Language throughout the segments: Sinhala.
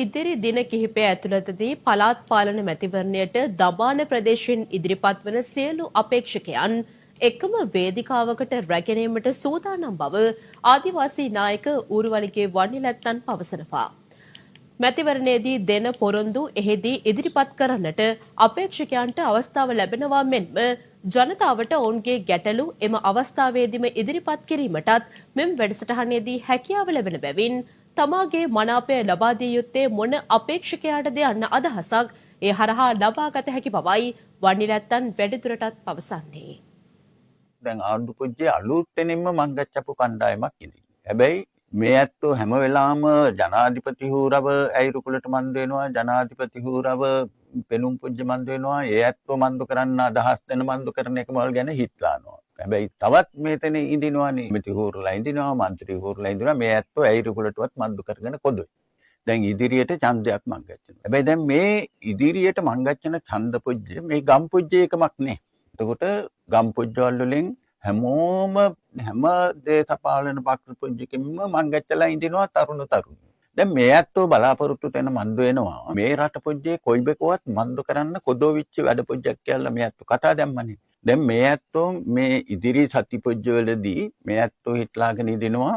ඉදිරි දින කිහිපය ඇතුළතදී පළාත් පාලන මැතිවරණයට දමාන ප්‍රදේශයෙන් ඉදිරිපත් වන සියලු අපේක්ෂකයන් එකම වේදිකාවකට රැගෙනීමට සූදානම් බව ආදිවාසී නායක ඌරුවලිගේ වන්නිලැත්තන් පවසනවා. මැතිවරණයේදී දෙන පොරොන්දු එහිදී ඉදිරිපත් කරන්නට අපේක්ෂකයන්ට අවස්ථාව ලැබෙනවා මෙන්ම ජනතාවට ඔවුන්ගේ ගැටලු එම අවස්ථාවේදීම ඉදිරිපත් කිරීමටත් මෙම වැඩසටහනේදී හැකියාව ලැබෙන බැවින් තමාගේ මනාපය ලබා දිය යුත්තේ මොන අපේක්ෂකයාටද යන්න අදහසක් ඒ හරහා ලබාගත හැකි බවයි වන්නිලැත්තන් වැඩිදුරටත් පවසන්නේ. දැන් ආණ්ඩු පොජ්ජේ අලුතෙනින්ම මංගච්ඡපු කණ්ඩායමක් ඉදිරි. හැබැයි මේ ඇත්තෝ හැම වෙලාවම ජනාධිපති හූරව ඇයිරුකුලට මන්ද වෙනවා, ජනාධිපති හූරව පෙනුම් පොජ්ජ මන්ද වෙනවා. ඒ ඇත්තෝ මන්ද කරන්න අදහස් දෙන මන්ද කරන එක මල් ගැන හිතලානවා. හැබැයි තවත් මෙතන ඉඳිනවානේ. මෙති හූරලා ඉඳිනවා, മന്ത്രി හූරලා ඉඳිනවා. මේ ඇත්තෝ ඇයිරුකුලටවත් මන්ද කරගෙන කොදුයි. දැන් ඉදිරියට ඡන්දයක් මංගච්ඡනවා. හැබැයි දැන් මේ ඉදිරියට මංගච්ඡන ඡන්ද පොජ්ජ මේ ගම් පොජ්ජේ එකමක් නේ. එතකොට ගම් පොජ්ජවල වලින් හැමෝම හැම දේශපාලන පක්ෂ පොජ්ජකින්ම මංගච්ඡලා ඉඳිනවා තරුණ තරුණියෝ. දැන් මේ ඇත්තෝ බලාපොරොත්තු වෙන මන්ද වෙනවා. මේ රට පොජ්ජේ කොයිබෙකවත් මන්ද කරන්න කොදෝවිච්ච වැඩ පොජ්ජක් කියලා මේ ඇත්තෝ කතා දැම්මනේ. දැන් මේ ඇත්තෝ මේ ඉදිරි සති පොජ්ජවලදී මේ ඇත්තෝ හිටලාගෙන ඉඳිනවා.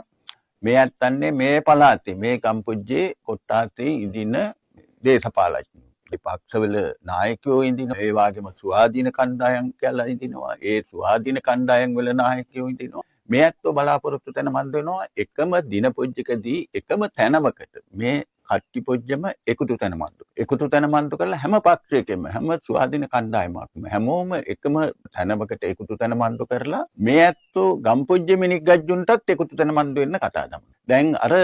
මේ ඇත්තන්නේ මේ පළාතේ මේ ගම් පොජ්ජේ කොට්ටාසේ ඉඳින දේශපාලඥයෝ. පක්ෂවල නායකයෝ ඉඳිනවා. ඒ වගේම ස්වාධීන කණ්ඩායම් කියලා ඉඳිනවා. ඒ ස්වාධීන කණ්ඩායම් වල නායකයෝ ඉඳිනවා. මේ ඇත්තෝ බලාපොරොත්තු වෙන මන්ද වෙනවා එකම දින පොජ්ජකදී එකම තැනවකට මේ කට්ටි පොජ්ජම එකතු තැන මන්දු. එකතු තැන මන්දු කරලා හැම පක්ෂයකින්ම හැම ස්වාධීන කණ්ඩායමක්ම හැමෝම එකම තැනවකට එකතු තැන මන්දු කරලා මේ ඇත්තෝ ගම් පොජ්ජේ මිනික් ගජ්ජුන්ටත් එකතු තැන මන්දු වෙන්න කතා දමනවා. දැන් අර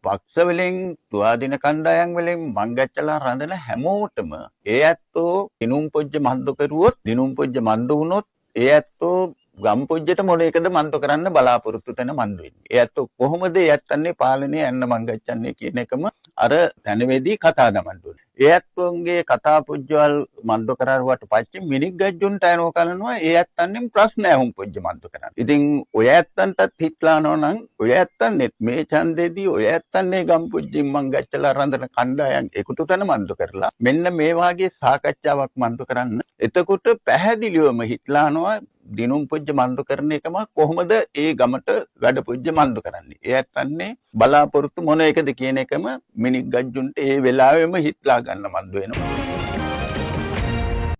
පක්ෂ වලින් ස්වාධීන කණ්ඩායම් වලින් මංගච්ඡලා රඳන හැමෝටම ඒ ඇත්තෝ දිනුම් පොජ්ජ මන්දු කරුවොත් දිනුම් පොජ්ජ මන්දු වුණොත් ඒ ඇත්තෝ ගම් පොජ්ජට මොන එකද මන්දු කරන්න බලාපොරොත්තු වෙන මන්දු වෙන්නේ. ඒ ඇත්තෝ කොහොමද ඒ ඇත්තන්නේ පාලනය යන්න මංගච්ඡන්නේ කියන එකම අර තැනවේදී කතා දමන්න ඕනේ. ඒ ඇත්තෝන්ගේ කතා පොජ්ජවල් මන්දු කරාරුවට පස්සේ මිනික් ගජ්ජුන්ට යනවා කරනවා ඒ ඇත්තන්ගෙන් ප්‍රශ්න ඇහුම් පොජ්ජ මන්දු කරන්න. ඉතින් ඔය ඇත්තන්ටත් හිටලානෝ නම් ඔය ඇත්තන්නේ මේ ඡන්දෙදී ඔය ඇත්තන්නේ ගම් පොජ්ජින් මංගච්ඡලා රඳන කණ්ඩායම් එකතු තැන මන්දු කරලා මෙන්න මේ වාගේ සාකච්ඡාවක් මන්දු කරන්න. එතකොට පැහැදිලිවම හිටලානවා දිනුම් පොජ්ජ මන්දු කරන එකම කොහොමද ඒ ගමට වැඩ පොජ්ජ මන්දු කරන්නේ. ඒ ඇත්තන්නේ බලාපොරොත්තු මොන එකද කියන එකම මිනික් ගජ්ජුන්ට ඒ වෙලාවෙම හිටලා ගන්න මන්දු වෙනවා.